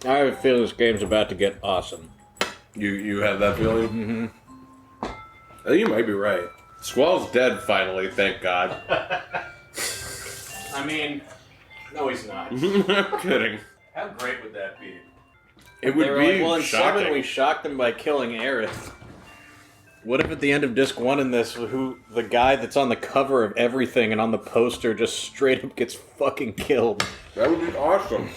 I have a feeling this game's about to get awesome. You have that feeling? Mm-hmm. I think you might be right. Squall's dead finally, thank God. I mean, no, he's not. I'm kidding. How great would that be? It would be like, well, in shocking. 7 we shocked him by killing Aerith. What if at the end of Disc 1 in this, the guy that's on the cover of everything and on the poster just straight up gets fucking killed? That would be awesome.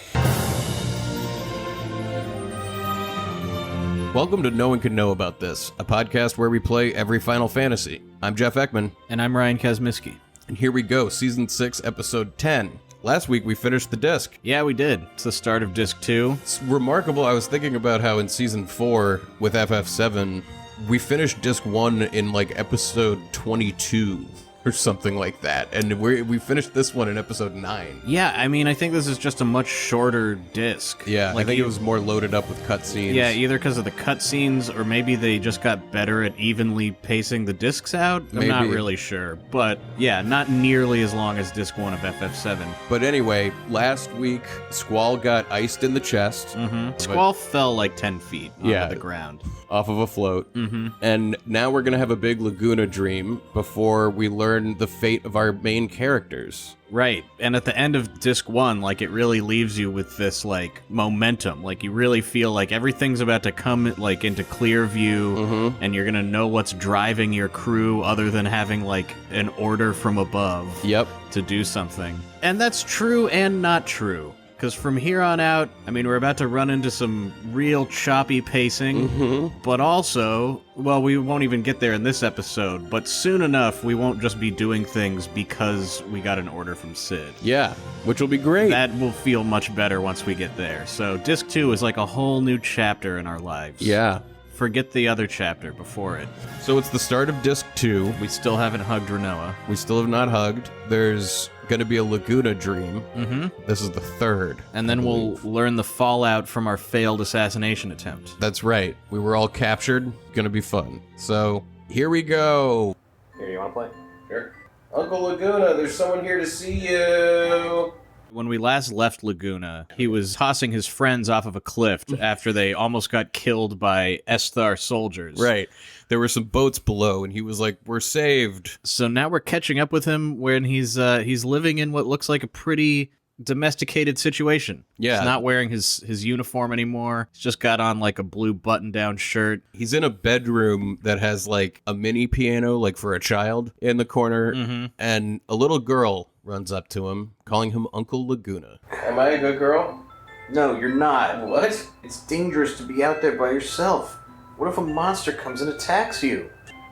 Welcome to No One Can Know About This, a podcast where we play every Final Fantasy. I'm Jeff Ekman. And I'm Ryan Kazmiski. And here we go, Season 6, Episode 10. Last week we finished the disc. Yeah, we did. It's the start of Disc 2. It's remarkable. I was thinking about how in Season 4 with FF7, we finished Disc 1 in like Episode 22 or something like that. And we finished this one in Episode 9. Yeah, I mean, I think this is just a much shorter disc. Yeah, like I think it was more loaded up with cutscenes. Yeah, either because of the cutscenes, or maybe they just got better at evenly pacing the discs out. I'm not really sure. But yeah, not nearly as long as Disc 1 of FF7. But anyway, last week, Squall got iced in the chest. Mm-hmm. Squall fell like 10 feet onto the ground. Off of a float. Mm-hmm. And now we're going to have a big Laguna dream before we learn the fate of our main characters. Right. And at the end of Disc 1, like, it really leaves you with this, like, momentum. Like, you really feel like everything's about to come, like, into clear view, and you're gonna know what's driving your crew other than having, like, an order from above to do something. And that's true and not true. Because from here on out, I mean, we're about to run into some real choppy pacing, but also, well, we won't even get there in this episode, but soon enough, we won't just be doing things because we got an order from Cid. Yeah, which will be great. That will feel much better once we get there. So Disc 2 is like a whole new chapter in our lives. Yeah. Forget the other chapter before it. So it's the start of Disc 2. We still haven't hugged Renoa. We still have not hugged. There's going to be a Laguna dream. Mm-hmm. This is the third. And then we'll learn the fallout from our failed assassination attempt. That's right. We were all captured. Going to be fun. So here we go. Here, you want to play? Sure. Uncle Laguna, there's someone here to see you. When we last left Laguna, he was tossing his friends off of a cliff after they almost got killed by Esthar soldiers. Right. There were some boats below, and he was like, we're saved. So now we're catching up with him when he's living in what looks like a pretty domesticated situation. Yeah. He's not wearing his uniform anymore. He's just got on like a blue button-down shirt. He's in a bedroom that has like a mini piano, like for a child, in the corner, and a little girl runs up to him, calling him Uncle Laguna. Am I a good girl? No, you're not. What? It's dangerous to be out there by yourself. What if a monster comes and attacks you?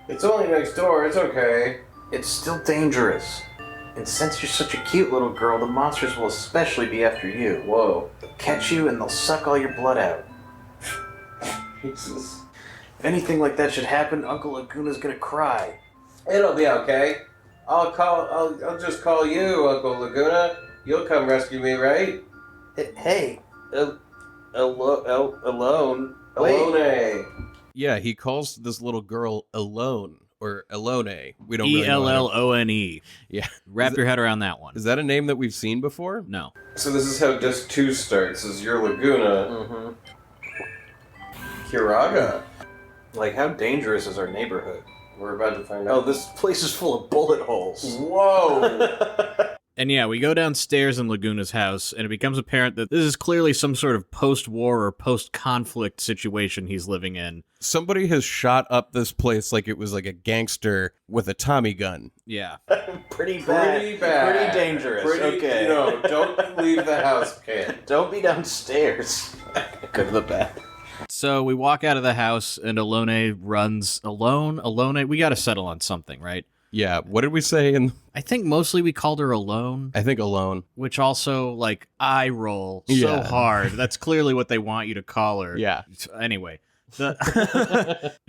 It's only next door, it's okay. It's still dangerous. And since you're such a cute little girl, the monsters will especially be after you. Whoa. They'll catch you and they'll suck all your blood out. Jesus. If anything like that should happen, Uncle Laguna's gonna cry. It'll be okay. I'll just call you, Uncle Laguna. You'll come rescue me, right? Hey. Ellone. Wait. Ellone. Yeah, he calls this little girl Ellone, or Ellone. We don't really know. Ellone. Yeah. Wrap your head around that one. Is that a name that we've seen before? No. So this is how Disc 2 starts, is your Laguna. Kiraga. Like, how dangerous is our neighborhood? We're about to find Oh, out. this place is full of bullet holes. Whoa! And yeah, we go downstairs in Laguna's house, and it becomes apparent that this is clearly some sort of post-war or post-conflict situation he's living in. Somebody has shot up this place like it was like a gangster with a Tommy gun. Yeah. Pretty bad. Pretty dangerous. Okay. No, don't leave the house, kid. Don't be downstairs. Go to the bath. So we walk out of the house, and Ellone runs alone. Ellone, we gotta settle on something, right? Yeah, what did we say? I think mostly we called her Alone, I think Ellone. which also, like, eye roll so Yeah. hard. That's clearly what they want you to call her. Yeah. Anyway.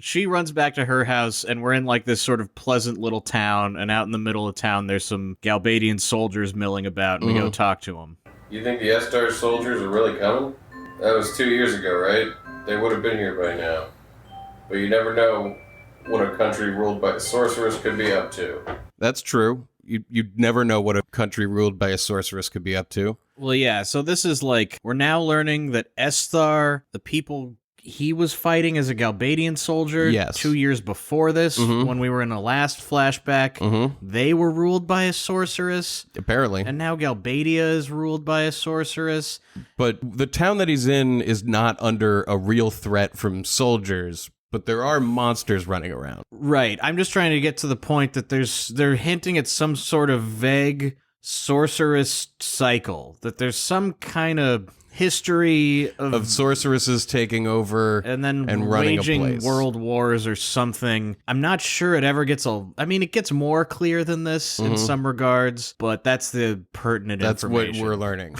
She runs back to her house, and we're in like this sort of pleasant little town, and out in the middle of town there's some Galbadian soldiers milling about, and we go talk to them. You think the Esthar soldiers are really coming? That was 2 years ago, right? They would have been here by now. But you never know what a country ruled by a sorceress could be up to. That's true. You'd never know what a country ruled by a sorceress could be up to. Well, yeah, so this is like, we're now learning that Esthar, the people he was fighting as a Galbadian soldier Yes. 2 years before this, Mhm. when we were in the last flashback, they were ruled by a sorceress. Apparently. And now Galbadia is ruled by a sorceress. But the town that he's in is not under a real threat from soldiers, but there are monsters running around. Right. I'm just trying to get to the point that they're hinting at some sort of vague sorceress cycle, that there's some kind of history Of sorceresses taking over and then running waging a place. world wars or something. I'm not sure it ever gets it gets more clear than this in some regards, but that's the pertinent That's information. what we're learning.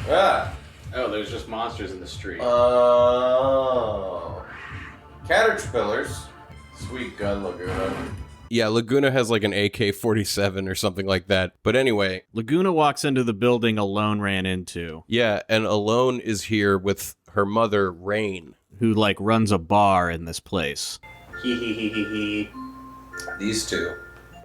Ah. Oh, there's just monsters in the street. Oh. Caterpillars. Sweet gun, Laguna. Yeah, Laguna has like an AK-47 or something like that. But anyway, Laguna walks into the building Ellone ran into, yeah, and Ellone is here with her mother, Rain. who like runs a bar in this place. These two.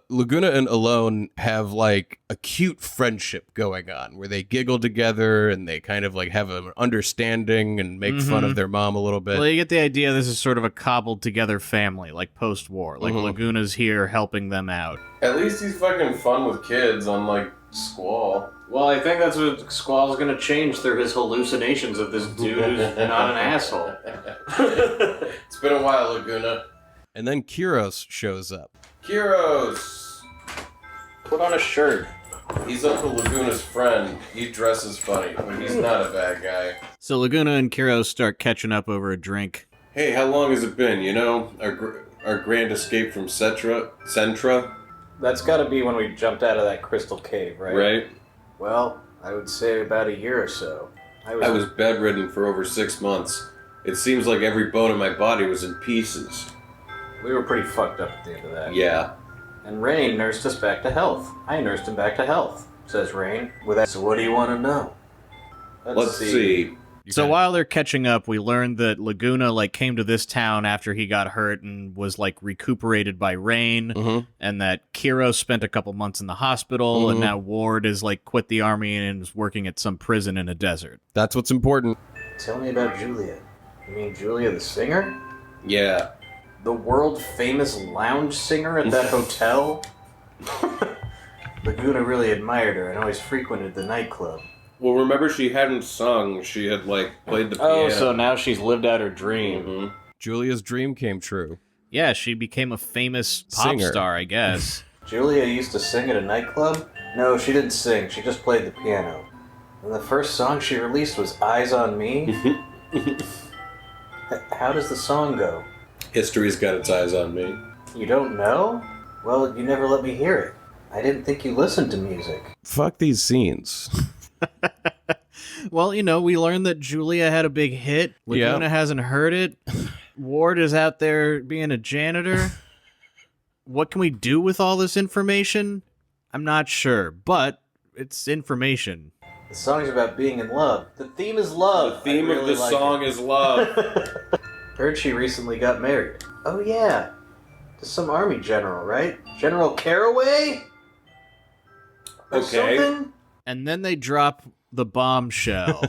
Laguna and Ellone have like a cute friendship going on where they giggle together and they kind of like have an understanding and make fun of their mom a little bit. Well, you get the idea this is sort of a cobbled together family, like post-war. Like Laguna's here helping them out. At least he's fucking fun with kids, unlike Squall. Well, I think that's what Squall's gonna change through his hallucinations of this dude who's not an asshole. It's been a while, Laguna. And then Kyros shows up. Kyros! Put on a shirt. He's Uncle Laguna's friend. He dresses funny, but he's not a bad guy. So Laguna and Kyros start catching up over a drink. Hey, how long has it been? You know, our grand escape from Centra? That's gotta be when we jumped out of that crystal cave, right? Right? Well, I would say about a year or so. I was bedridden for over 6 months. It seems like every bone in my body was in pieces. We were pretty fucked up at the end of that. Yeah. And Rain nursed us back to health. I nursed him back to health, says Rain. So what do you want to know? Let's see. So while they're catching up, we learned that Laguna like came to this town after he got hurt and was like recuperated by Rain, and that Kyros spent a couple months in the hospital, and now Ward is like quit the army and is working at some prison in a desert. That's what's important. Tell me about Julia. You mean Julia the singer? Yeah. The world famous lounge singer at that hotel? Laguna really admired her and always frequented the nightclub. Well, remember she hadn't sung. She had, like, played the piano. Oh, so now she's lived out her dream. Julia's dream came true. Yeah, she became a famous pop Singer. star, I guess. Julia used to sing at a nightclub? No, she didn't sing. She just played the piano. And the first song she released was Eyes on Me? How does the song go? History's got its eyes on me. You don't know? Well, you never let me hear it. I didn't think you listened to music. Fuck these scenes. Well, you know, we learned that Julia had a big hit. Laguna hasn't heard it. Ward is out there being a janitor. What can we do with all this information? I'm not sure, but it's information. The song's about being in love. The theme is love. The theme of the song is love. Heard she recently got married. Oh yeah. To some army general, right? General Caraway? Or Okay. something? And then they drop the bombshell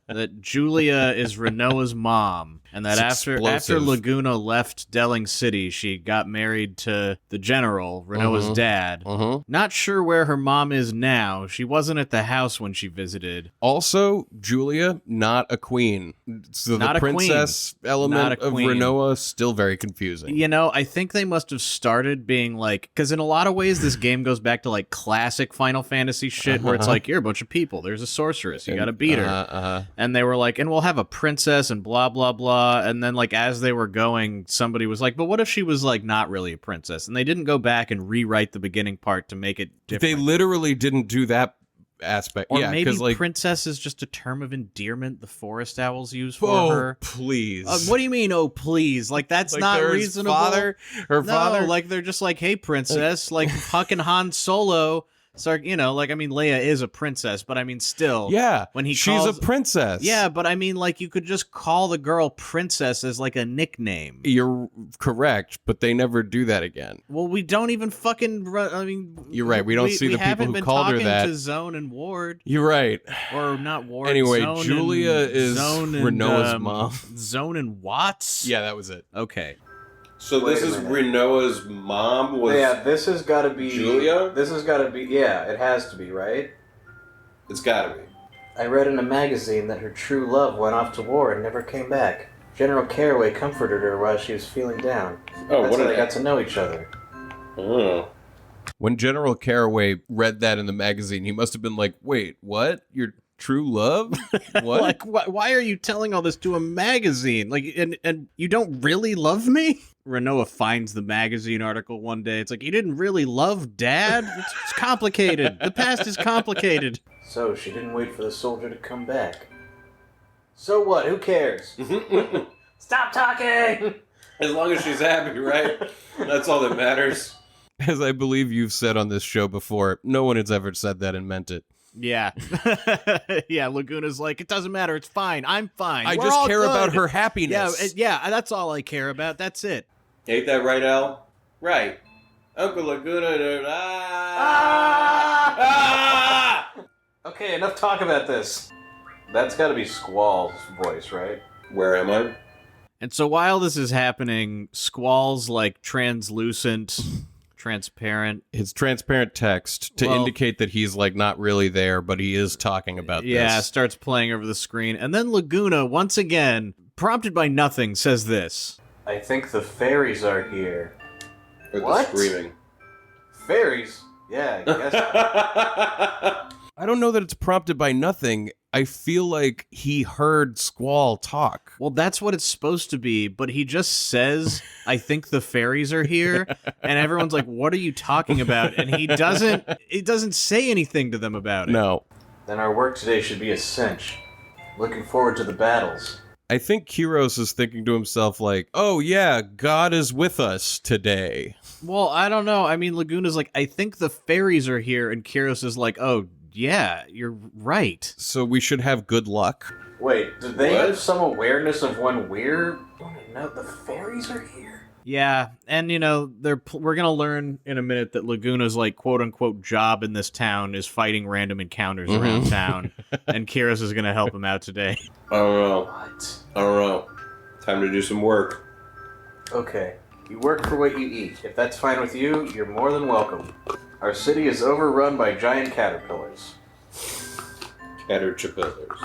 that Julia is Renoa's mom, and that It's after explosive. Laguna left Delling City, she got married to the general, Renoa's dad. Not sure where her mom is now. She wasn't at the house when she visited. Also, Julia, not a queen. So Not the a queen. princess element Not a of queen. Renoa, still very confusing. You know, I think they must have started being like, because in a lot of ways, this game goes back to like classic Final Fantasy shit, where it's like, you're a bunch of people. There's a sorceress. You got to beat her. And they were like, and we'll have a princess and blah, blah, blah. And then, like, as they were going, somebody was like, but what if she was, like, not really a princess? And they didn't go back and rewrite the beginning part to make it different. They literally didn't do that aspect. Or yeah, maybe because, like, princess is just a term of endearment the forest owls use for her. Please. What do you mean, oh, please? Like, that's Like, not her reasonable. Father, her No, father. like, they're just like, hey, princess, like, fucking Han Solo So, like, I mean, Leia is a princess, but I mean, still. Yeah, When he she's calls, a princess. Yeah, but I mean, like, you could just call the girl princess as, like, a nickname. You're correct, but they never do that again. Well, we don't even fucking, I mean... You're right, we don't see the people who called her that. We haven't been talking to Zone and Ward. You're right. Or not Ward, Anyway, Zone Julia is Renoa's mom. Zone and Watts? Yeah, that was it. Okay. So Wait this a is minute. Renoa's mom was... Yeah, this has got to be... Julia? This has got to be... Yeah, it has to be, right? It's gotta be. I read in a magazine that her true love went off to war and never came back. General Caraway comforted her while she was feeling down. Oh, That's what how an... they got to know each other. Oh. When General Caraway read that in the magazine, he must have been like, wait, what? Your true love? What? Like, why are you telling all this to a magazine? Like, and you don't really love me? Renoa finds the magazine article one day. It's like, you didn't really love Dad? It's complicated. The past is complicated. So she didn't wait for the soldier to come back. So what? Who cares? Stop talking! As long as she's happy, right? That's all that matters. As I believe you've said on this show before, no one has ever said that and meant it. Yeah. Yeah, Laguna's like, it doesn't matter. It's fine. I'm fine. I We're just all care good. about her happiness. Yeah, that's all I care about. That's it. Ain't that right, Al? Right. Uncle Laguna... Okay, enough talk about this. That's gotta be Squall's voice, right? Where am I? And so while this is happening, Squall's like translucent, transparent. His transparent text to Well- indicate that he's like not really there, but he is talking about Yeah, this. starts playing over the screen. And then Laguna, once again, prompted by nothing, says this. I think the fairies are here. With What? the screaming. Fairies? Yeah, I guess. I don't know that it's prompted by nothing. I feel like he heard Squall talk. Well, that's what it's supposed to be, but he just says, I think the fairies are here, and everyone's like, what are you talking about? And he doesn't say anything to them about it. No. Then our work today should be a cinch. Looking forward to the battles. I think Kyros is thinking to himself like, oh yeah, God is with us today. Well, I don't know. I mean, Laguna's like, I think the fairies are here, and Kyros is like, oh, yeah, you're right. So we should have good luck. Wait, do they What? have some awareness of when we're... No, the fairies are here? Yeah, and we're gonna learn in a minute that Laguna's like quote unquote job in this town is fighting random encounters around town, and Kyros is gonna help him out today. I don't know. What? I don't know. Time to do some work. Okay, you work for what you eat. If that's fine with you, you're more than welcome. Our city is overrun by giant caterpillars. Caterpillars.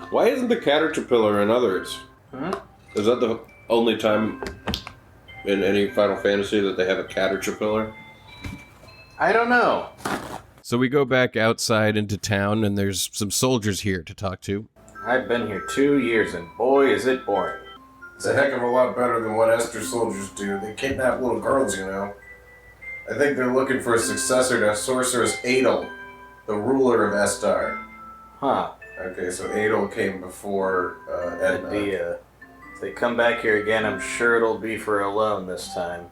Why isn't the caterpillar in others? Hmm? Is that the only time in any Final Fantasy that they have a caterpillar? I don't know. So we go back outside into town, and there's some soldiers here to talk to. I've been here 2 years, and boy, is it boring. It's a heck of a lot better than what Esther soldiers do. They kidnap little girls, I think they're looking for a successor to Sorceress Adel, the ruler of Estar. Huh. Okay, so Adel came before Edna. Idea. If they come back here again, I'm sure it'll be for Ellone this time.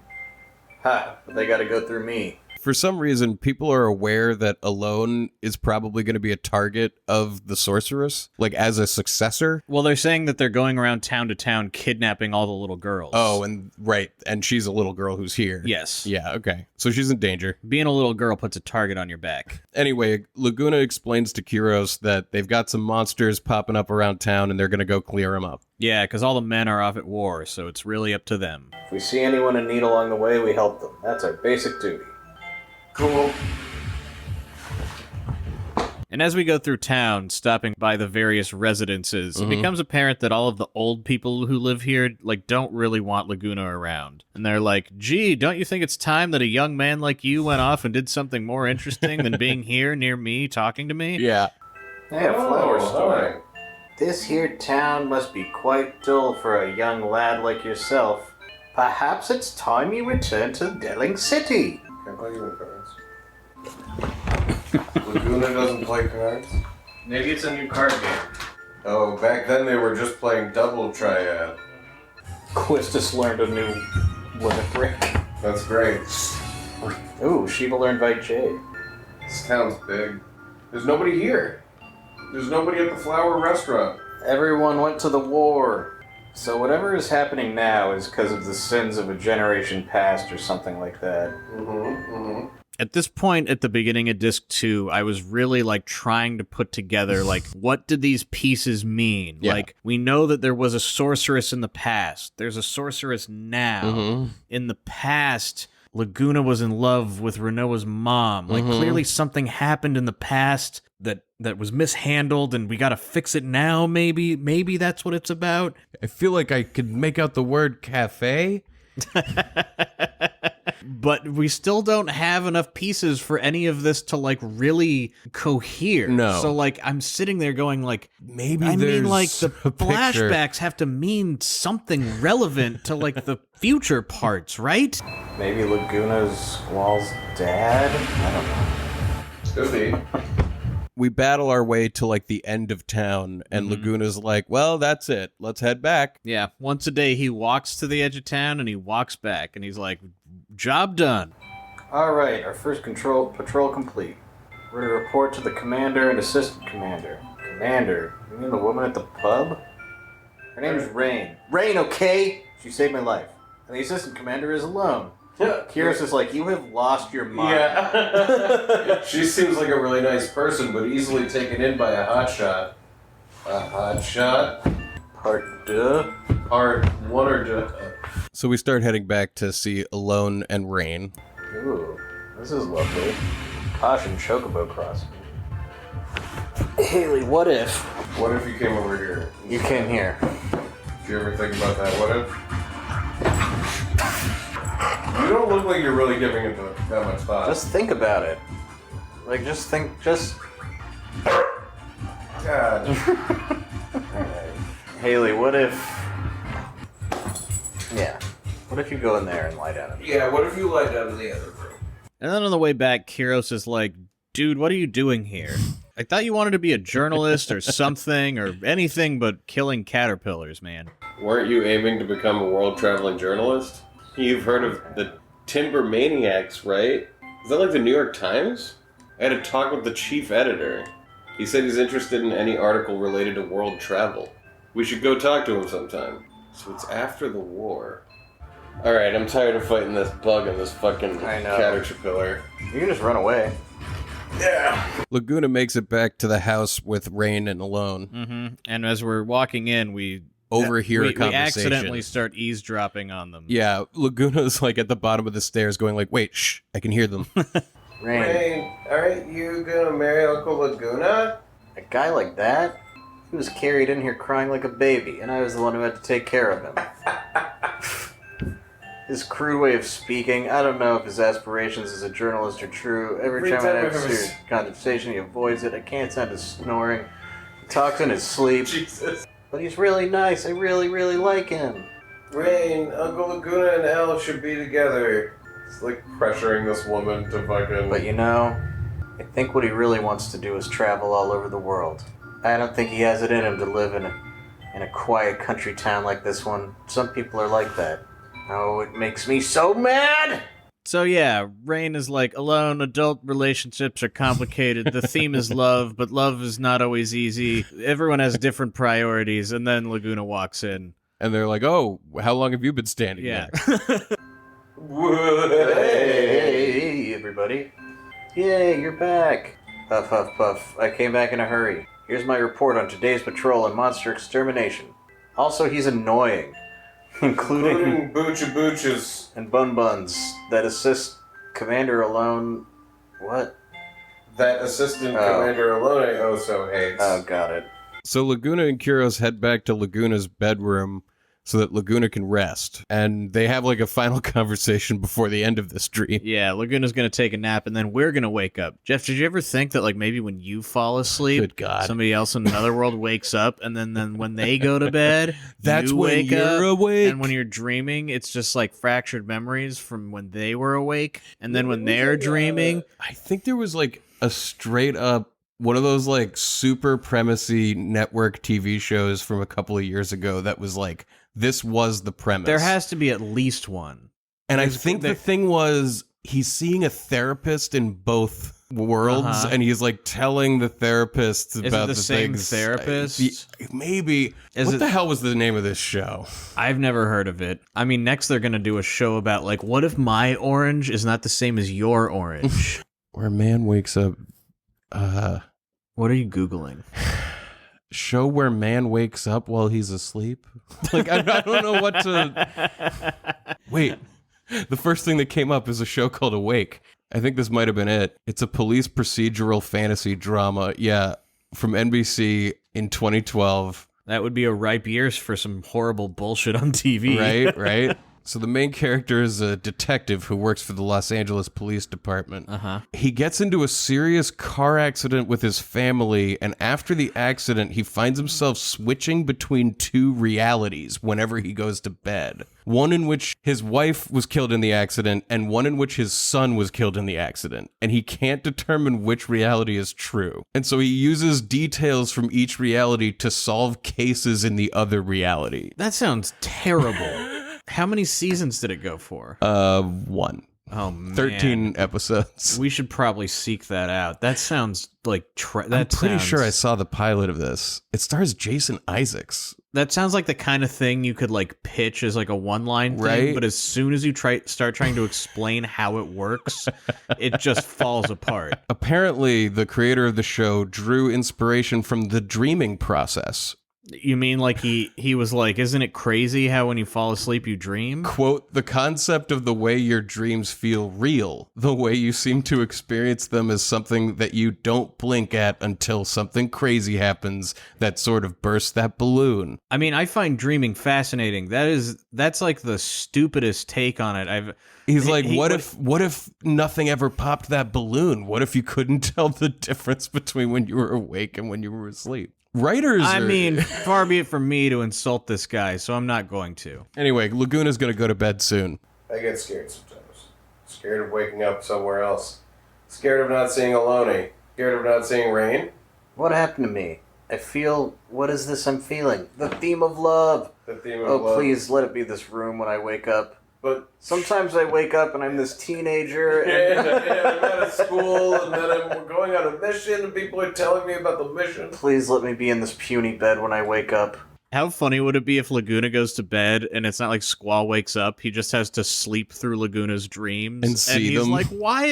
Ha, but they gotta go through me. For some reason, people are aware that Ellone is probably going to be a target of the sorceress, like as a successor. Well, they're saying that they're going around town to town kidnapping all the little girls. Oh, and right, and she's a little girl who's here. Yes. Yeah, okay. So she's in danger. Being a little girl puts a target on your back. Anyway, Laguna explains to Kyros that they've got some monsters popping up around town and they're going to go clear them up. Yeah, because all the men are off at war, so it's really up to them. If we see anyone in need along the way, we help them. That's our basic duty. Cool. And as we go through town, stopping by the various residences, it becomes apparent that all of the old people who live here, don't really want Laguna around. And they're like, gee, don't you think it's time that a young man like you went off and did something more interesting than being here near me, talking to me? Yeah. Hey, a flower Oh, store. This here town must be quite dull for a young lad like yourself. Perhaps it's time you return to Delling City. Can't play you cards. Laguna doesn't play cards? Maybe it's a new card game. Oh, back then they were just playing double triad. Quistis learned a new limit break. That's great. Ooh, Shiva learned Vite Jade. This town's big. There's nobody here. There's nobody at the Flower Restaurant. Everyone went to the war. So whatever is happening now is because of the sins of a generation past or something like that. At this point, at the beginning of disc 2, I was really like trying to put together like what did these pieces mean? Yeah. Like we know that there was a sorceress in the past. There's a sorceress now. In the past, Laguna was in love with Renoa's mom. Like clearly something happened in the past that was mishandled and we got to fix it now maybe. Maybe that's what it's about. I feel like I could make out the word cafe. But we still don't have enough pieces for any of this to like really cohere. No. So like I'm sitting there going like Maybe I there's mean like the a picture. flashbacks have to mean something relevant to like the future parts, right? Maybe Laguna's Squall's dad? I don't know. Could be. We battle our way to like the end of town, and Laguna's like, well, that's it. Let's head back. Yeah, once a day he walks to the edge of town and he walks back and he's like, job done. Alright, our first patrol complete. We're to report to the commander and assistant commander. Commander? You mean the woman at the pub? Her name's Rain. Rain, okay? She saved my life. And the assistant commander is Ellone. Kyrus is like, you have lost your mind. Yeah. She seems like a really nice person, but easily taken in by a hotshot. A hotshot? Part deux? Part one or two? So we start heading back to see Ellone and Rain. Ooh, this is lovely. Caution, chocobo crossing. Haley, what if What if you came over here? you came here? Did you ever think about that? What if? You don't look like you're really giving it that much thought. Just think about it. Like, just think, God. Haley, what if... Yeah. What if you go in there and lie down? Yeah, what if you lie down in the other room? And then on the way back, Kyrus is like, dude, what are you doing here? I thought you wanted to be a journalist or something or anything but killing caterpillars, man. Weren't you aiming to become a world-traveling journalist? You've heard of the Timber Maniacs, right? Is that like the New York Times? I had a talk with the chief editor. He said he's interested in any article related to world travel. We should go talk to him sometime. So it's after the war. Alright, I'm tired of fighting this bug and this fucking I know. caterpillar. You can just run away. Yeah. Laguna makes it back to the house with Rain and Ellone. And as we're walking in, we Overhear a we conversation. accidentally start eavesdropping on them. Yeah, Laguna's like at the bottom of the stairs going like, wait, shh, I can hear them. Rain. Rain, aren't you gonna marry Uncle Laguna? A guy like that? He was carried in here crying like a baby, and I was the one who had to take care of him. His crude way of speaking, I don't know if his aspirations as a journalist are true. Every time I have a serious conversation, he avoids it. I can't stand his snoring. He talks in his sleep. Jesus. But he's really nice. I really, really like him. Rain, Uncle Laguna and Elle should be together. It's like pressuring this woman to fucking... But you know, I think what he really wants to do is travel all over the world. I don't think he has it in him to live in a quiet country town like this one. Some people are like that. Oh, it makes me so mad! So yeah, Rain is like, alone, adult relationships are complicated. The theme is love, but love is not always easy. Everyone has different priorities. And then Laguna walks in. And they're like, oh, how long have you been standing Yeah. there? Hey, everybody. Yay, you're back. Puff, puff, puff. I came back in a hurry. Here's my report on today's patrol and monster extermination. Also, he's annoying. Including Boocha Booches. and Bun Buns that assist Commander Ellone. What? That assistant Oh. Commander Ellone also hates. Oh, got it. So Laguna and Kyrus head back to Laguna's bedroom so that Laguna can rest. And they have like a final conversation before the end of this dream. Yeah, Laguna's going to take a nap, and then we're going to wake up. Jeff, did you ever think that like maybe when you fall asleep, Good God. somebody else in another world wakes up, and then when they go to bed, That's you when wake you're up, awake. and when you're dreaming, it's just like fractured memories from when they were awake, and then when they're dreaming, I think there was like a straight up one of those like super premisey network TV shows from a couple of years ago that was like, this was the premise. there has to be at least one. And I there's- think there- the thing was he's seeing a therapist in both worlds, and he's like telling the therapists Is about it the same things. therapist? Maybe. What the hell was the name of this show? I've never heard of it. I mean, next they're gonna do a show about like, what if my orange is not the same as your orange? Where a man wakes up. What are you Googling? Show where man wakes up while he's asleep. Like I don't know what to. Wait, the first thing that came up is a show called Awake. I think this might have been it. It's a police procedural fantasy drama. Yeah, from NBC in 2012. That would be a ripe years for some horrible bullshit on TV. Right. So the main character is a detective who works for the Los Angeles Police Department. He gets into a serious car accident with his family, and after the accident, he finds himself switching between two realities whenever he goes to bed. One in which his wife was killed in the accident, and one in which his son was killed in the accident. And he can't determine which reality is true. And so he uses details from each reality to solve cases in the other reality. That sounds terrible. How many seasons did it go for? 1. Oh, man. 13 episodes. We should probably seek that out. That sounds like... I'm pretty sure I saw the pilot of this. It stars Jason Isaacs. That sounds like the kind of thing you could like pitch as like a one-line thing, right? But as soon as you start trying to explain how it works, it just falls apart. Apparently, the creator of the show drew inspiration from the dreaming process. You mean like he was like, isn't it crazy how when you fall asleep you dream? Quote, the concept of the way your dreams feel real, the way you seem to experience them as something that you don't blink at until something crazy happens that sort of bursts that balloon. I mean, I find dreaming fascinating. That's like the stupidest take on it. He's like, what if nothing ever popped that balloon? What if you couldn't tell the difference between when you were awake and when you were asleep? I mean, far be it from me to insult this guy, so I'm not going to. Anyway, Laguna's going to go to bed soon. I get scared sometimes. Scared of waking up somewhere else. Scared of not seeing Ellone. Scared of not seeing Rain. What happened to me? I feel... What is this I'm feeling? The theme of love. The theme of love. Oh, please, let it be this room when I wake up. But sometimes I wake up and I'm this teenager. And I'm at school, and then I'm going on a mission, and people are telling me about the mission. Please let me be in this puny bed when I wake up. How funny would it be if Laguna goes to bed and it's not like Squall wakes up? He just has to sleep through Laguna's dreams and see he's them. Like, why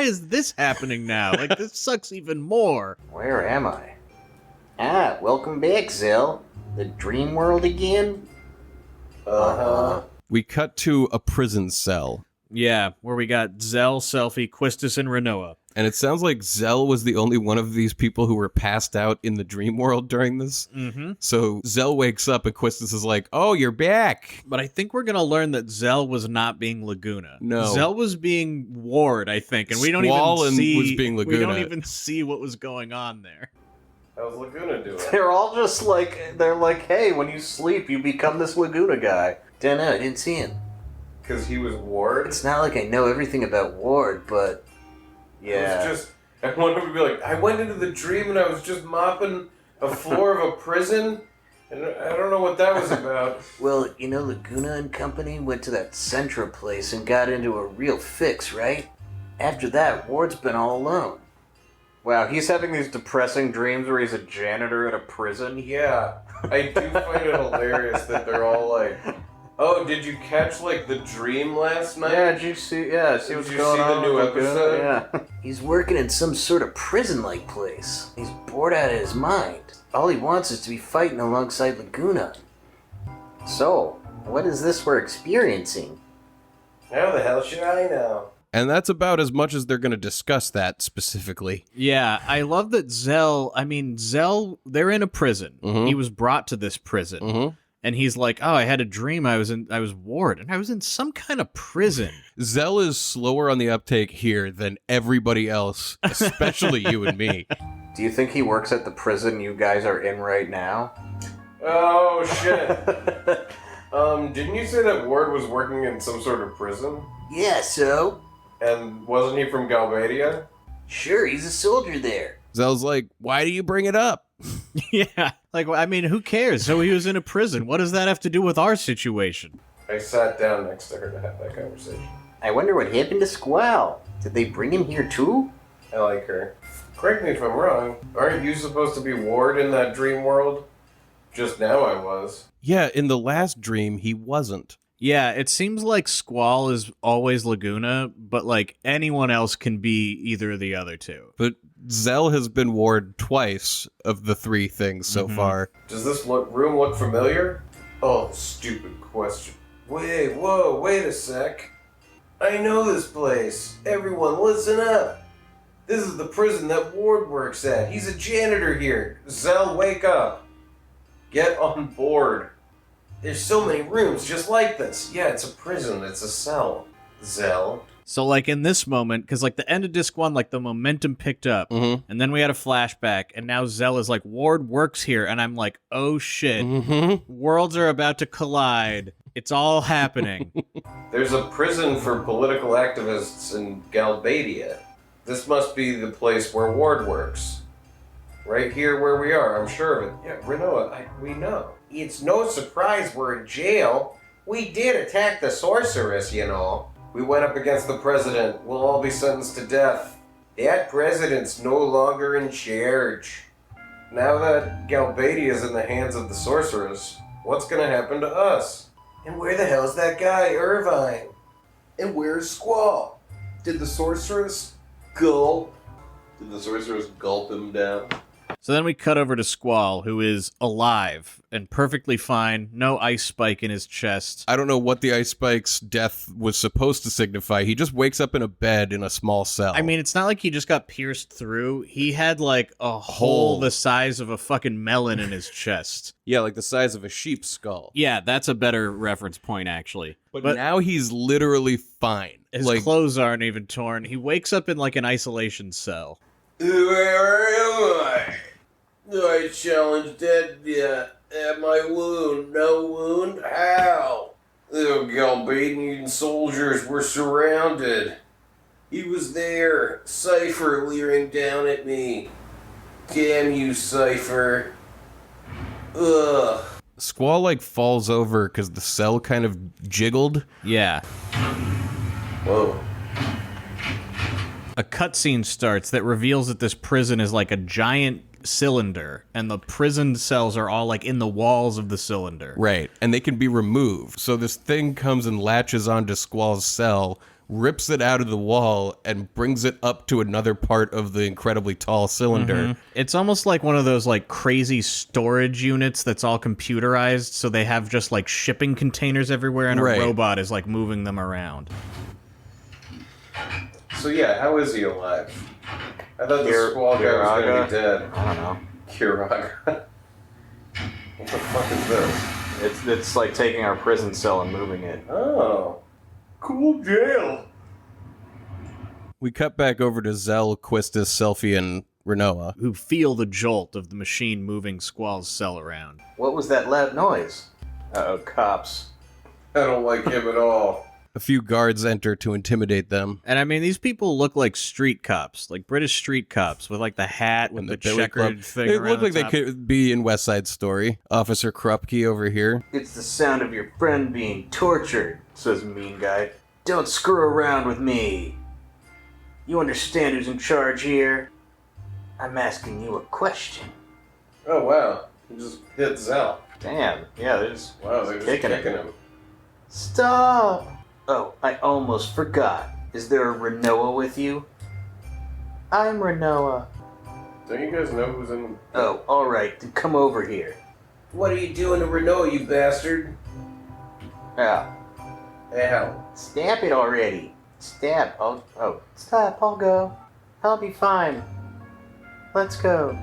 is this happening now? Like, this sucks even more. Where am I? Ah, welcome back, Zell. The dream world again? We cut to a prison cell. Yeah, where we got Zell, Selfie, Quistis, and Renoa. And it sounds like Zell was the only one of these people who were passed out in the dream world during this. Mm-hmm. So Zell wakes up and Quistis is like, oh, you're back. But I think we're going to learn that Zell was not being Laguna. No. Zell was being Ward, I think. And we don't Squall even see... was being Laguna. We don't even see what was going on there. How's Laguna doing? They're all just like... They're like, hey, when you sleep, you become this Laguna guy. Don't know, I didn't see him. Because he was Ward? It's not like I know everything about Ward, but... Yeah. It was just... I wanted to be like, I went into the dream and I was just mopping a floor of a prison, and I don't know what that was about. Well, you know, Laguna and company went to that Centra place and got into a real fix, right? After that, Ward's been all alone. Wow, he's having these depressing dreams where he's a janitor at a prison? Yeah. I do find it hilarious that they're all like, oh, did you catch, like, the dream last night? Yeah, did you see what's going on? Did you see the new episode? Yeah. He's working in some sort of prison-like place. He's bored out of his mind. All he wants is to be fighting alongside Laguna. So, what is this we're experiencing? How the hell should I know? And that's about as much as they're going to discuss that specifically. Yeah, I love that Zell, they're in a prison. Mm-hmm. He was brought to this prison. Mm-hmm. And he's like, oh, I had a dream I was Ward, and I was in some kind of prison. Zell is slower on the uptake here than everybody else, especially you and me. Do you think he works at the prison you guys are in right now? Oh, shit. Didn't you say that Ward was working in some sort of prison? Yeah, so? And wasn't he from Galbadia? Sure, he's a soldier there. Zell's like, why do you bring it up? Yeah, like, I mean, who cares? So he was in a prison. What does that have to do with our situation? I sat down next to her to have that conversation. I wonder what happened to Squall. Did they bring him here too? I like her. Correct me if I'm wrong. Aren't you supposed to be Ward in that dream world? Just now I was. Yeah, in the last dream, he wasn't. Yeah, it seems like Squall is always Laguna, but like anyone else can be either of the other two. But Zell has been Ward twice of the three things so far. Does this room look familiar? Oh, stupid question. Wait a sec. I know this place. Everyone, listen up. This is the prison that Ward works at. He's a janitor here. Zell, wake up. Get on board. There's so many rooms just like this. Yeah, it's a prison. It's a cell. Zell. So like in this moment, because like the end of disc 1, like the momentum picked up, and then we had a flashback, and now Zell is like, Ward works here, and I'm like, oh shit, worlds are about to collide. It's all happening. There's a prison for political activists in Galbadia. This must be the place where Ward works. Right here where we are, I'm sure of it. Yeah, Renoa, we know. It's no surprise we're in jail. We did attack the sorceress, you know. We went up against the president. We'll all be sentenced to death. That president's no longer in charge. Now that Galbadia is in the hands of the sorceress, what's gonna happen to us? And where the hell's that guy, Irvine? And where's Squall? Did the sorceress gulp? Did the sorceress gulp him down? So then we cut over to Squall, who is alive and perfectly fine, no ice spike in his chest. I don't know what the ice spike's death was supposed to signify. He just wakes up in a bed in a small cell. I mean, it's not like he just got pierced through. He had like a hole the size of a fucking melon in his chest. Yeah, like the size of a sheep's skull. Yeah, that's a better reference point, actually. But now he's literally fine. His clothes aren't even torn. He wakes up in like an isolation cell. Where am I? I challenged Dead at my wound. No wound? How? The Galbadian soldiers were surrounded. He was there, Cypher leering down at me. Damn you, Cypher. Ugh. Squall like falls over because the cell kind of jiggled. Yeah. Whoa. A cutscene starts that reveals that this prison is like a giant cylinder, and the prison cells are all like in the walls of the cylinder. Right, and they can be removed. So this thing comes and latches onto Squall's cell, rips it out of the wall, and brings it up to another part of the incredibly tall cylinder. It's almost like one of those like crazy storage units that's all computerized, so they have just like shipping containers everywhere, and a robot is like moving them around. So yeah, how is he alive? I thought the Squall guy was gonna be dead. I don't know. Kiraga. What the fuck is this? It's like taking our prison cell and moving it. Oh. Cool jail. We cut back over to Zell, Quistis, Selfie, and Renoa. Who feel the jolt of the machine moving Squall's cell around. What was that loud noise? Uh-oh, cops. I don't like him at all. A few guards enter to intimidate them. And I mean, these people look like street cops, like British street cops, with like the hat with the checkered thing They around look like the they top. could be in West Side Story. Officer Krupke over here. It's the sound of your friend being tortured, says mean guy. Don't screw around with me. You understand who's in charge here? I'm asking you a question. Oh wow. He just hit Zell. Damn, yeah, they're just Kicking him. Stop! Oh, I almost forgot. Is there a Renoa with you? I'm Renoa. Don't you guys know who's in... Oh, alright, then come over here. What are you doing to Renoa, you bastard? Ow. Ow. Stamp it already. Stamp. Stop, I'll go. I'll be fine. Let's go.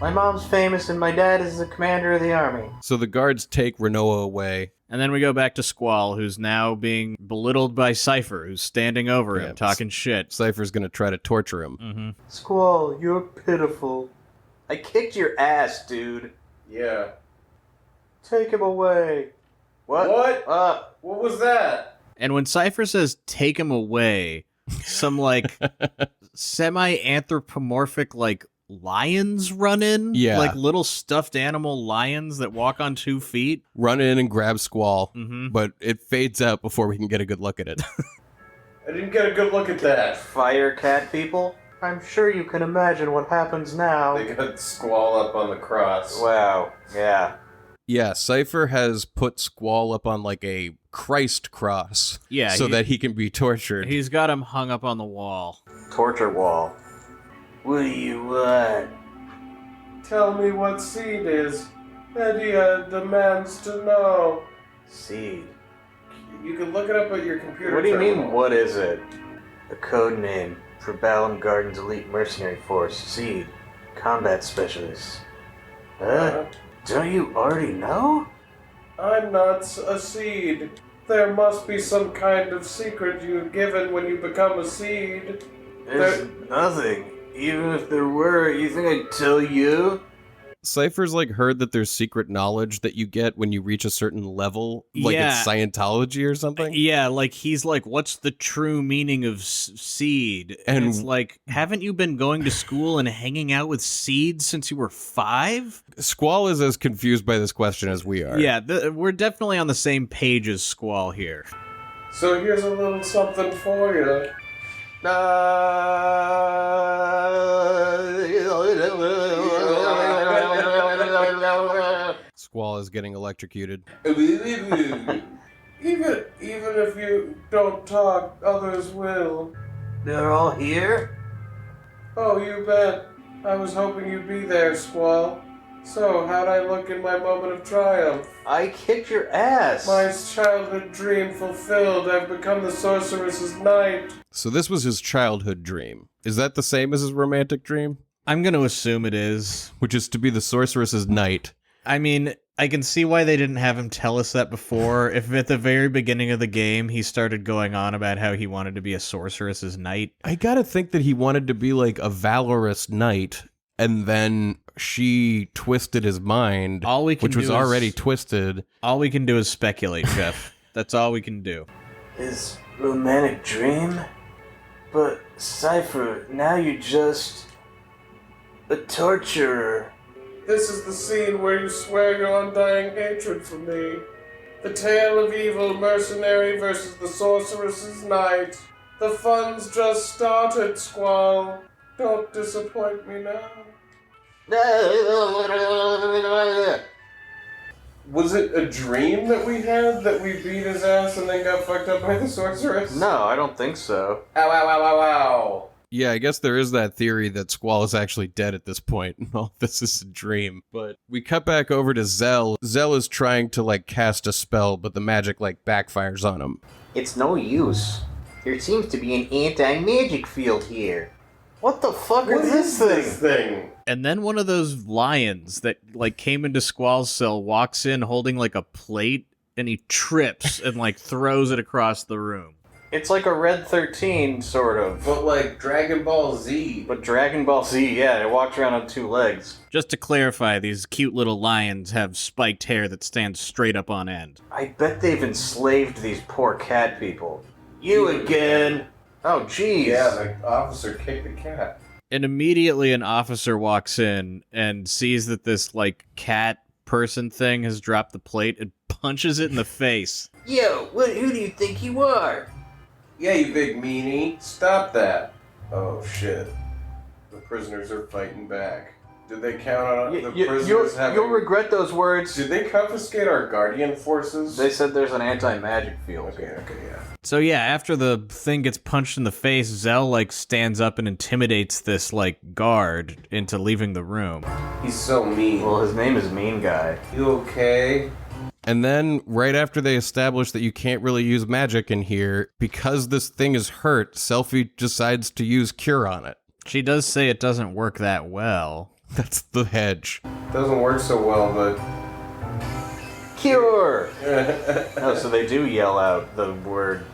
My mom's famous and my dad is the commander of the army. So the guards take Renoa away. And then we go back to Squall, who's now being belittled by Cypher, who's standing over him, talking shit. Cypher's gonna try to torture him. Squall, you're pitiful. I kicked your ass, dude. Yeah. Take him away. What? What was that? And when Cypher says, take him away, some like semi-anthropomorphic like lions run in, like little stuffed animal lions that walk on 2 feet, run in and grab Squall, but it fades out before we can get a good look at it. I didn't get a good look at that. Fire cat people? I'm sure you can imagine what happens now. They got Squall up on the cross. Wow, yeah. Yeah, Cypher has put Squall up on like a Christ cross so that he can be tortured. He's got him hung up on the wall. Torture wall. What do you want? Tell me what seed is. Edia demands to know. Seed. You can look it up at your computer. What do you terminal. mean, what is it? A code name for Balam Garden's elite mercenary force, Seed. Combat specialist. Huh? Don't you already know? I'm not a seed. There must be some kind of secret you're given when you become a seed. There's nothing. Even if there were, you think I'd tell you? Cypher's like heard that there's secret knowledge that you get when you reach a certain level, like Yeah. it's Scientology or something. Yeah, like he's like, what's the true meaning of seed? And it's like, haven't you been going to school and hanging out with seeds since you were 5? Squall is as confused by this question as we are. Yeah, we're definitely on the same page as Squall here. So here's a little something for you. Squall is getting electrocuted. Even if you don't talk, others will. They're all here? Oh, you bet. I was hoping you'd be there, Squall. So, how'd I look in my moment of triumph? I kicked your ass! My childhood dream fulfilled. I've become the sorceress's knight. So this was his childhood dream. Is that the same as his romantic dream? I'm going to assume it is. Which is to be the sorceress's knight. I mean, I can see why they didn't have him tell us that before. If at the very beginning of the game he started going on about how he wanted to be a sorceress's knight. I gotta think that he wanted to be like a valorous knight, and then she twisted his mind, which was already twisted. All we can do is speculate, Jeff. That's all we can do. His romantic dream? But, Cypher, now you're just a torturer. This is the scene where you swear your undying hatred for me. The tale of evil mercenary versus the sorceress's knight. The fun's just started, Squall. Don't disappoint me now. Was it a dream that we had that we beat his ass and then got fucked up by the sorceress? No, I don't think so. Ow, ow, ow, ow, ow. Yeah, I guess there is that theory that Squall is actually dead at this point. No, this is a dream. But we cut back over to Zell. Zell is trying to, like, cast a spell, but the magic, like, backfires on him. It's no use. There seems to be an anti-magic field here. What the fuck is this thing? And then one of those lions that, like, came into Squall's cell walks in holding, like, a plate, and he trips and, like, throws it across the room. It's like a Red 13, sort of. But like Dragon Ball Z. But Dragon Ball Z, yeah, it walks around on 2 legs. Just to clarify, these cute little lions have spiked hair that stands straight up on end. I bet they've enslaved these poor cat people. You again! Oh, jeez. Yeah, the officer kicked the cat. And immediately an officer walks in and sees that this, like, cat person thing has dropped the plate and punches it in the face. Yo, who do you think you are? Yeah, you big meanie. Stop that. Oh, shit. The prisoners are fighting back. Did they count on the prisoners having... You'll regret those words. Did they confiscate our guardian forces? They said there's an anti-magic field. Okay, yeah. So yeah, after the thing gets punched in the face, Zell, like, stands up and intimidates this, like, guard into leaving the room. He's so mean. Well, his name is Mean Guy. You okay? And then, right after they establish that you can't really use magic in here, because this thing is hurt, Selphie decides to use Cure on it. She does say it doesn't work that well. That's the hedge. Doesn't work so well, but... Cure! Oh, so they do yell out the word.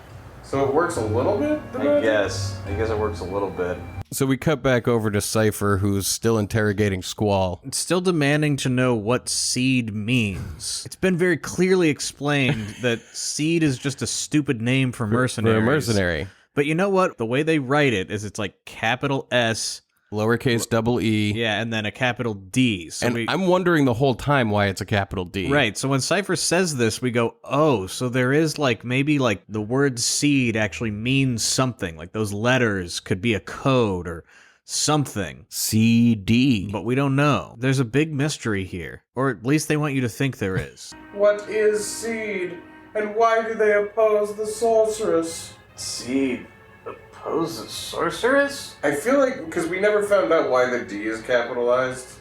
So it works a little bit? I guess it works a little bit. So we cut back over to Cypher, who's still interrogating Squall. It's still demanding to know what seed means. It's been very clearly explained that seed is just a stupid name for mercenaries. For a mercenary. But you know what? The way they write it is it's like capital S, lowercase double E. yeah, and then a capital D. So And I'm wondering the whole time why it's a capital D. Right, so when Cypher says this, we go, oh, so there is, like, maybe, like, the word seed actually means something. Like, those letters could be a code or something. CD. But we don't know. There's a big mystery here. Or at least they want you to think there is. What is seed? And why do they oppose the sorceress? Seed oppose the sorceress? I feel like, because we never found out why the D is capitalized.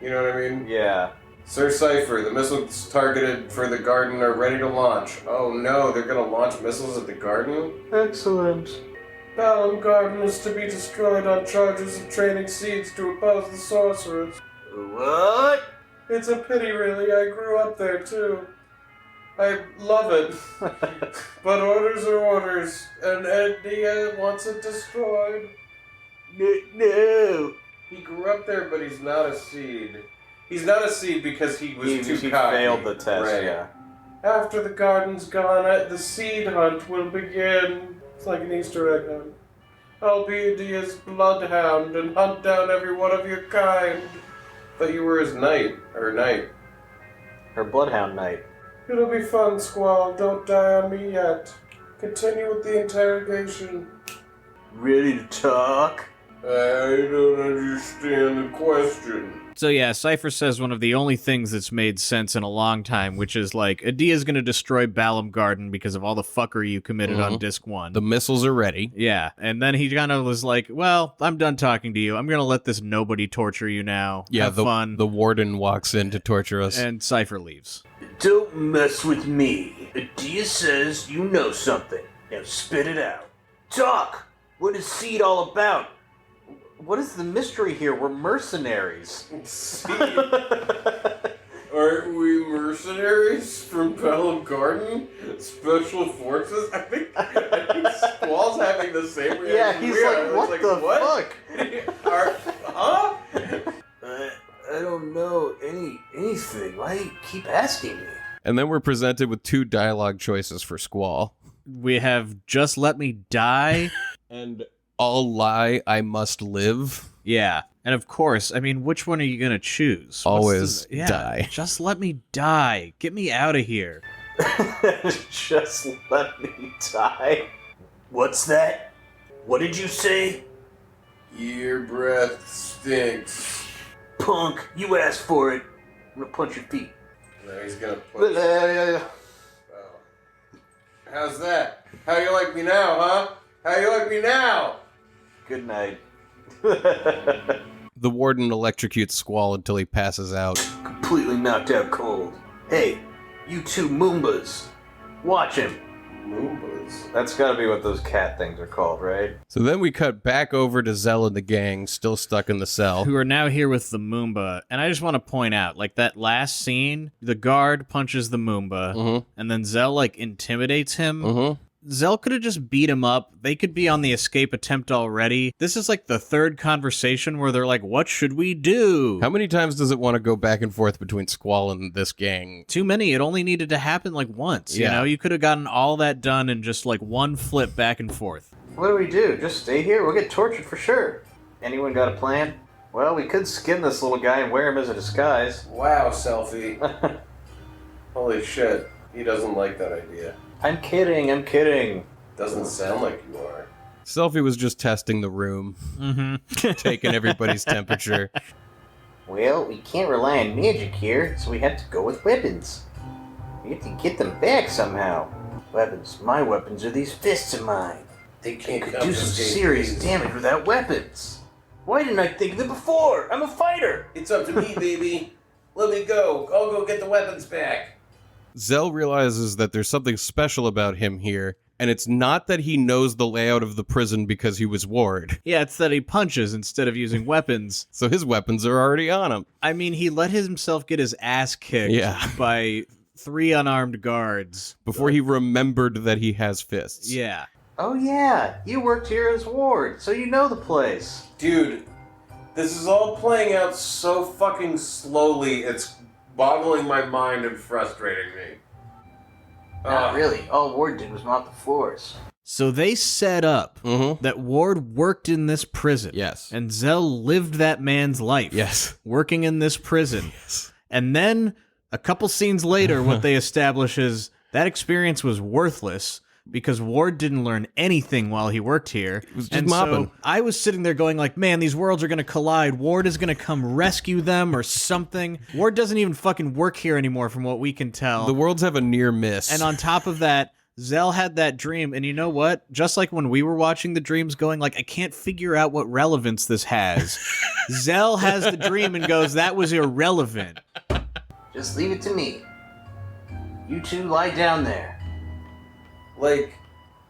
You know what I mean? Yeah. Sir Cypher, the missiles targeted for the garden are ready to launch. Oh no, they're gonna launch missiles at the garden? Excellent. Balam Garden is to be destroyed on charges of training seeds to oppose the sorceress. What? It's a pity, really. I grew up there, too. I love it. But orders are orders, and Eddie wants it destroyed. No. He grew up there, but he's not a seed. He's not a seed because he was too He cocky. failed the test, Right. yeah. After the garden's gone, the seed hunt will begin. It's like an Easter egg hunt. I'll be Adia's bloodhound and hunt down every one of your kind. Thought you were his knight. Her bloodhound knight. It'll be fun, Squall. Don't die on me yet. Continue with the interrogation. Ready to talk? I don't understand the question. So yeah, Cypher says one of the only things that's made sense in a long time, which is like, Adia's gonna destroy Balam Garden because of all the fuckery you committed on Disc 1. The missiles are ready. Yeah, and then he kind of was like, well, I'm done talking to you. I'm gonna let this nobody torture you now. Yeah, Have fun. The warden walks in to torture us. And Cypher leaves. Don't mess with me. Adia says you know something. Now spit it out. Talk! What is Seed all about? What is the mystery here? We're mercenaries. Seed? Aren't we mercenaries from Balam Garden? Special forces? I think Squall's having the same reaction. Yeah, he's we like, are. what It's the fuck? Huh? I don't know anything. Why do you keep asking me? And then we're presented with two dialogue choices for Squall. We have Just Let Me Die. And I'll lie, I must live. Yeah. And of course, I mean, which one are you gonna choose? Always die. Just let me die. Get me out of here. Just let me die. What's that? What did you say? Your breath stinks. Punk, you asked for it. I'm gonna punch your feet. No, he's gonna push. Oh. How's that? How you like me now, huh? How you like me now? Good night. The warden electrocutes Squall until he passes out. Completely knocked out cold. Hey, you two Moombas. Watch him. Moombas. That's gotta be what those cat things are called, right? So then we cut back over to Zell and the gang, still stuck in the cell. Who are now here with the Moomba. And I just want to point out, like, that last scene, the guard punches the Moomba, and then Zell, like, intimidates him. Zell could have just beat him up. They could be on the escape attempt already. This is like the third conversation where they're like, what should we do? How many times does it want to go back and forth between Squall and this gang? Too many. It only needed to happen like once. You know, you could have gotten all that done in just like one flip back and forth. What do we do? Just stay here? We'll get tortured for sure. Anyone got a plan? Well, we could skin this little guy and wear him as a disguise. Wow, Selfie. Holy shit. He doesn't like that idea. I'm kidding. Doesn't sound like you are. Selfie was just testing the room, taking everybody's temperature. Well, we can't rely on magic here, so we have to go with weapons. We have to get them back somehow. Weapons. My weapons are these fists of mine. They can't Could do some serious damage without weapons. Why didn't I think of it before? I'm a fighter! It's up to me, baby. Let me go. I'll go get the weapons back. Zell realizes that there's something special about him here, and it's not that he knows the layout of the prison because he was Ward. Yeah, it's that he punches instead of using weapons. So his weapons are already on him. I mean, he let himself get his ass kicked by 3 unarmed guards. Before he remembered that he has fists. Yeah. Oh yeah, you worked here as Ward, so you know the place. Dude, this is all playing out so fucking slowly, it's boggling my mind and frustrating me. Not really. All Ward did was mop the floors. So they set up that Ward worked in this prison. Yes. And Zell lived that man's life. Yes. Working in this prison. Yes. And then, a couple scenes later, what they establish is that experience was worthless because Ward didn't learn anything while he worked here. It was just and mopping. So I was sitting there going like, man, these worlds are going to collide. Ward is going to come rescue them or something. Ward doesn't even fucking work here anymore from what we can tell. The worlds have a near miss. And on top of that, Zell had that dream, and you know what? Just like when we were watching the dreams going like, I can't figure out what relevance this has. Zell has the dream and goes, that was irrelevant. Just leave it to me. You two lie down there. Like,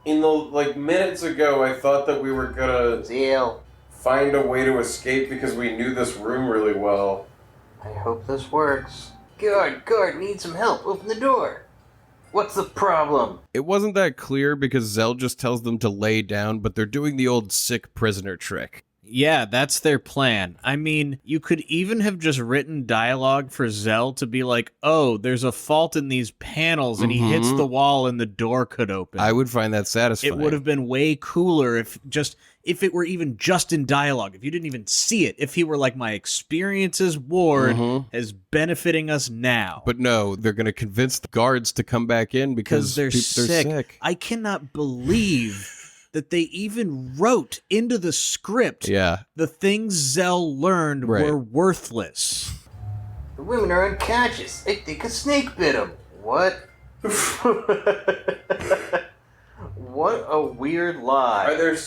minutes ago, I thought that we were gonna Zell, find a way to escape because we knew this room really well. I hope this works. Guard, we need some help. Open the door. What's the problem? It wasn't that clear because Zell just tells them to lay down, but they're doing the old sick prisoner trick. Yeah, that's their plan. I mean, you could even have just written dialogue for Zell to be like, oh, there's a fault in these panels, and he hits the wall and the door could open. I would find that satisfying. It would have been way cooler if it were even just in dialogue, if you didn't even see it, if he were like, my experience as Ward is benefiting us now. But no, they're going to convince the guards to come back in because they're sick. I cannot believe that they even wrote into the script the things Zell learned were worthless. The women are unconscious. I think a snake bit them. What? What a weird lie. Are there...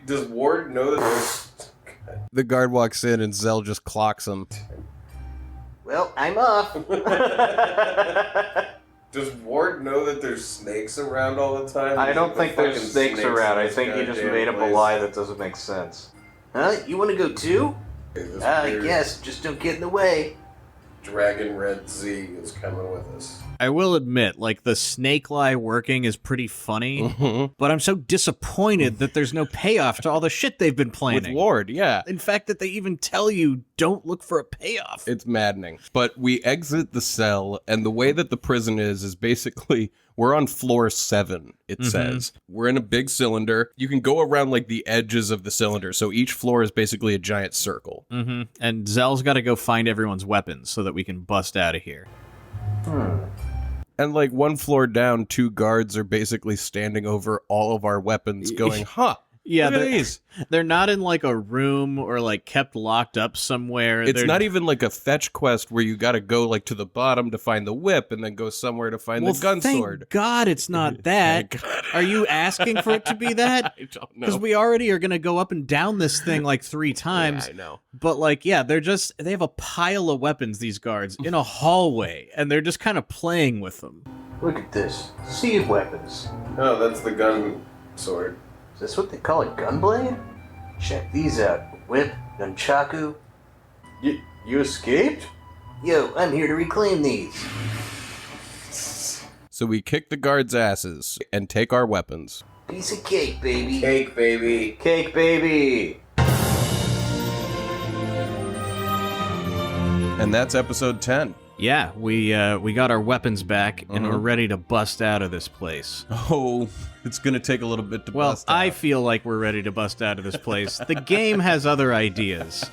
does Ward know that there's... The guard walks in and Zell just clocks him. Well, I'm off. Does Ward know that there's snakes around all the time? I don't think there's snakes around. I think he just made up a lie that doesn't make sense. Huh? You want to go too? I guess. Just don't get in the way. Dragon Red Z is coming with us. I will admit, like, the snake lie working is pretty funny, but I'm so disappointed that there's no payoff to all the shit they've been planning. With Ward, yeah. In fact, that they even tell you, don't look for a payoff. It's maddening. But we exit the cell, and the way that the prison is basically, we're on floor 7, it says. We're in a big cylinder. You can go around, like, the edges of the cylinder, so each floor is basically a giant circle. And Zell's got to go find everyone's weapons so that we can bust out of here. And, like, one floor down, 2 guards are basically standing over all of our weapons going, Yeah, look at these. They're not in, like, a room or, like, kept locked up somewhere. It's not even like a fetch quest where you got to go, like, to the bottom to find the whip and then go somewhere to find the gun sword. Thank God it's not that. Are you asking for it to be that? I don't know. Because we already are going to go up and down this thing, like, 3 times. Yeah, I know. But, like, yeah, they have a pile of weapons, these guards, in a hallway, and they're just kind of playing with them. Look at this. Sea of weapons. Oh, that's the gun sword. Is this what they call a gunblade? Check these out. Whip, nunchaku. You escaped? Yo, I'm here to reclaim these. So we kick the guards' asses and take our weapons. Piece of cake, baby. Cake, baby. Cake, baby. And that's episode 10. Yeah, we got our weapons back, and we're ready to bust out of this place. Oh, it's going to take a little bit to Well, bust out. I feel like we're ready to bust out of this place. The game has other ideas,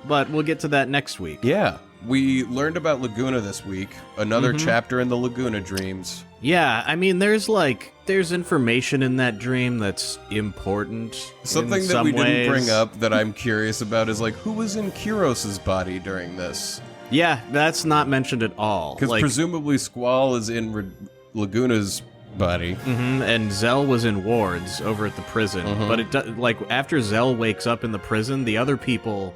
but we'll get to that next week. Yeah, we learned about Laguna this week. Another chapter in the Laguna dreams. Yeah, I mean, there's information in that dream that's important. Something in that some we ways. didn't bring up that I'm curious about is, like, who was in Kuros's body during this? Yeah, that's not mentioned at all. Because presumably Squall is in Laguna's body. And Zell was in Ward's over at the prison. But after Zell wakes up in the prison, the other people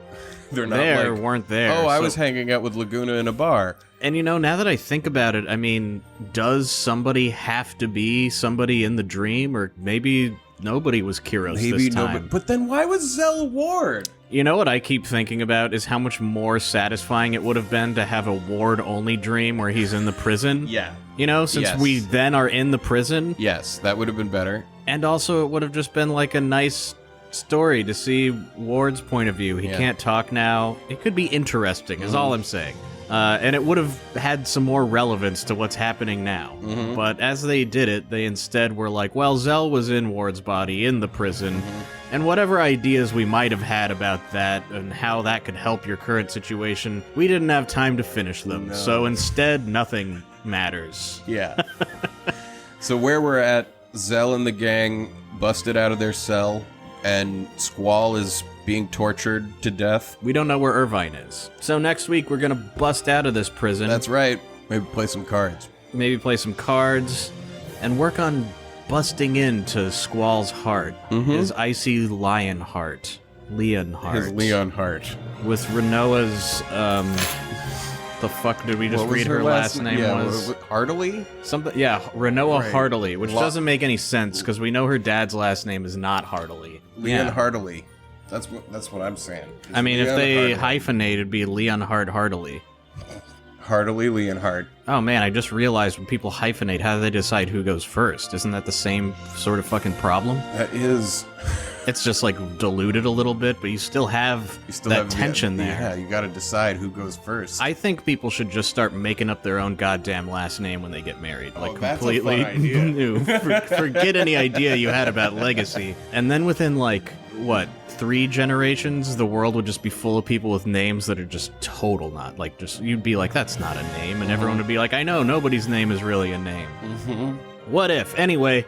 They're not weren't there. Oh, I was hanging out with Laguna in a bar. And now that I think about it, I mean, does somebody have to be somebody in the dream? Or maybe nobody was Kuros this time. Nobody. But then why was Zell Ward? You know what I keep thinking about is how much more satisfying it would have been to have a Ward-only dream where he's in the prison. Yeah. Since we then are in the prison. Yes, that would have been better. And also it would have just been like a nice story to see Ward's point of view. He can't talk now. It could be interesting, is all I'm saying. And it would have had some more relevance to what's happening now. But as they did it, they instead were like, well, Zell was in Ward's body in the prison. And whatever ideas we might have had about that and how that could help your current situation, we didn't have time to finish them. No. So instead, nothing matters. Yeah. So where we're at, Zell and the gang busted out of their cell, and Squall is being tortured to death. We don't know where Irvine is. So next week we're gonna bust out of this prison. That's right. Maybe play some cards. Maybe play some cards, and work on busting into Squall's heart. His icy lion heart. Leon heart. His Leon heart. With Renoa's, the fuck did we just What was read her last name yeah, was? Heartily? Something, yeah, Renoa Right. Heartily, which doesn't make any sense because we know her dad's last name is not Heartily. Leon Yeah. Heartily. That's what I'm saying. I mean, if Leon they Heartily. hyphenate, it'd be Leon Heartily. Heartily Leon Hart. Oh man, I just realized when people hyphenate, how do they decide who goes first? Isn't that the same sort of fucking problem? That is. It's just like diluted a little bit, but you still have that tension there. Yeah, you got to decide who goes first. I think people should just start making up their own goddamn last name when they get married. Like that's a completely fun idea. new. Forget any idea you had about legacy. And then within like, what, 3 generations, the world would just be full of people with names that are just total not. Like, just, you'd be like, that's not a name. And everyone would be like, I know, nobody's name is really a name. What if? Anyway.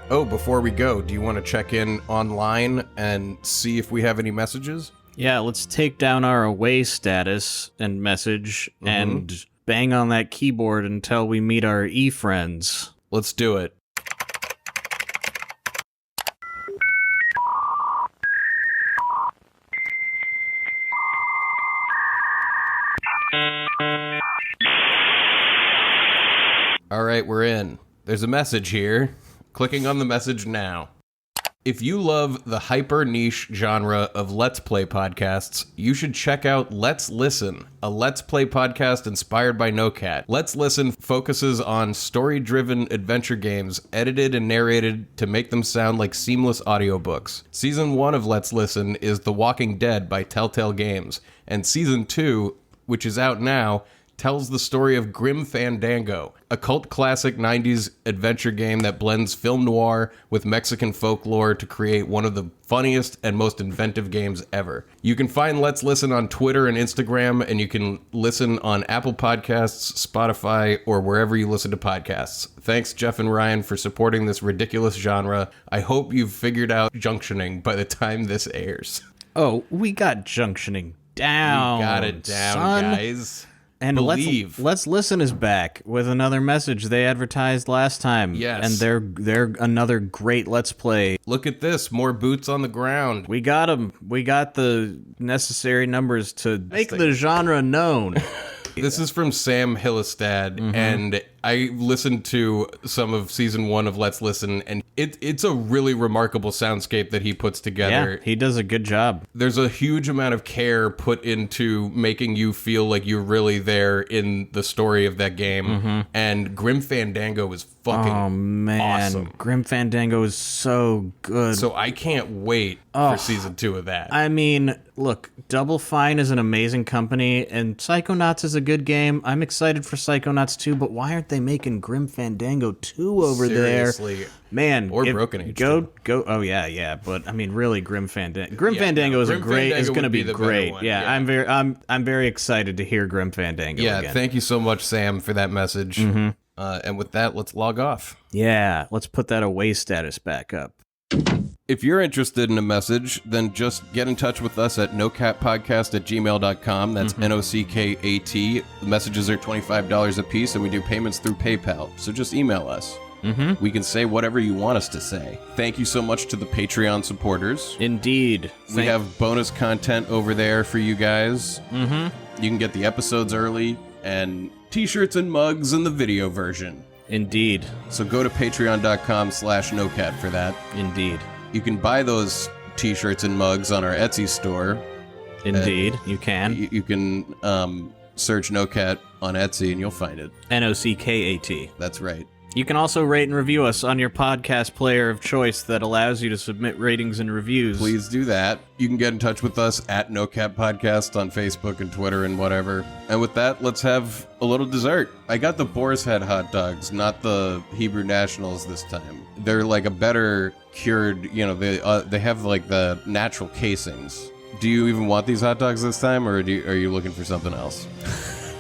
Oh, before we go, do you want to check in online and see if we have any messages? Yeah, let's take down our away status and message and bang on that keyboard until we meet our e-friends. Let's do it. All right, we're in. There's a message here. Clicking on the message now. If you love the hyper niche genre of Let's Play podcasts, you should check out Let's Listen, a Let's Play podcast inspired by NoCat. Let's Listen focuses on story-driven adventure games edited and narrated to make them sound like seamless audiobooks. Season 1 of Let's Listen is The Walking Dead by Telltale Games, and Season 2, which is out now, tells the story of Grim Fandango, a cult classic 90s adventure game that blends film noir with Mexican folklore to create one of the funniest and most inventive games ever. You can find Let's Listen on Twitter and Instagram, and you can listen on Apple Podcasts, Spotify, or wherever you listen to podcasts. Thanks, Jeff and Ryan, for supporting this ridiculous genre. I hope you've figured out junctioning by the time this airs. Oh, we got junctioning down. We got it down, son. guys. And Believe. Let's Listen is back with another message they advertised last time. Yes. And they're another great Let's Play. Look at this, more boots on the ground. We got them. We got the necessary numbers to make the genre known. This is from Sam Hillestad, and I listened to some of Season 1 of Let's Listen, and it's a really remarkable soundscape that he puts together. Yeah, he does a good job. There's a huge amount of care put into making you feel like you're really there in the story of that game, and Grim Fandango is fucking awesome. Grim Fandango is so good. So I can't wait for Season 2 of that. I mean, look, Double Fine is an amazing company, and Psychonauts is a good game. I'm excited for Psychonauts 2, but why aren't they making Grim Fandango 2 over Seriously. there? Man, Or Broken Age Go. Oh yeah, but I mean, really, Grim Fandango. Fandango is Grim going Fandango to would be be the great. better one, Yeah, yeah. I'm very excited to hear Grim Fandango again. Thank you so much, Sam, for that message. And with that, let's log off. Yeah, let's put that away status back up. If you're interested in a message, then just get in touch with us at nocatpodcast@gmail.com. That's NOCKAT. The messages are $25 a piece, and we do payments through PayPal. So just email us. We can say whatever you want us to say. Thank you so much to the Patreon supporters. Indeed. We have bonus content over there for you guys. You can get the episodes early, and t-shirts and mugs in the video version. Indeed. So go to patreon.com/nocat for that. Indeed. You can buy those t-shirts and mugs on our Etsy store. Indeed. You can. You can search NoCat on Etsy and you'll find it. NOCKAT. That's right. You can also rate and review us on your podcast player of choice that allows you to submit ratings and reviews. Please do that. You can get in touch with us at NoCat Podcast on Facebook and Twitter and whatever. And with that, let's have a little dessert. I got the Boar's Head hot dogs, not the Hebrew Nationals this time. They're like a better cured, they have like the natural casings. Do you even want these hot dogs this time, or are you looking for something else?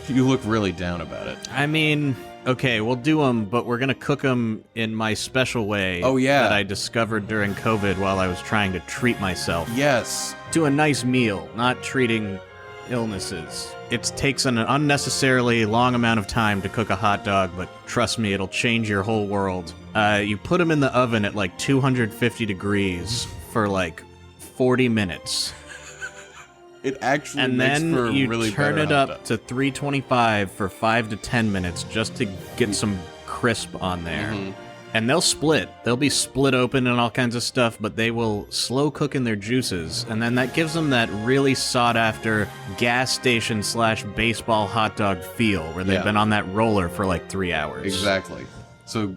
You look really down about it. I mean, Okay, we'll do them, but we're gonna cook them in my special way. Oh, yeah. That I discovered during COVID while I was trying to treat myself. Yes. To a nice meal, not treating illnesses. It takes an unnecessarily long amount of time to cook a hot dog, but trust me, it'll change your whole world. You put them in the oven at like 250 degrees for like 40 minutes. It actually And makes then for a you really turn better it hot up dog. to 325 for 5 to 10 minutes just to get some crisp on there. Mhm. And they'll split. They'll be split open and all kinds of stuff, but they will slow cook in their juices. And then that gives them that really sought after gas station / baseball hot dog feel where they've Yeah. been on that roller for like 3 hours. Exactly. So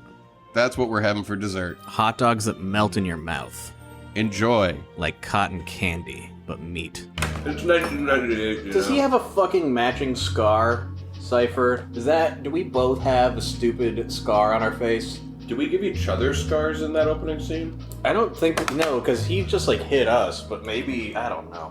that's what we're having for dessert. Hot dogs that melt in your mouth. Enjoy. Like cotton candy, but meat. It's nice. Does he have a fucking matching scar, Cypher? Do we both have a stupid scar on our face? Did we give each other scars in that opening scene? I don't think, no, because he just like hit us, but maybe, I don't know.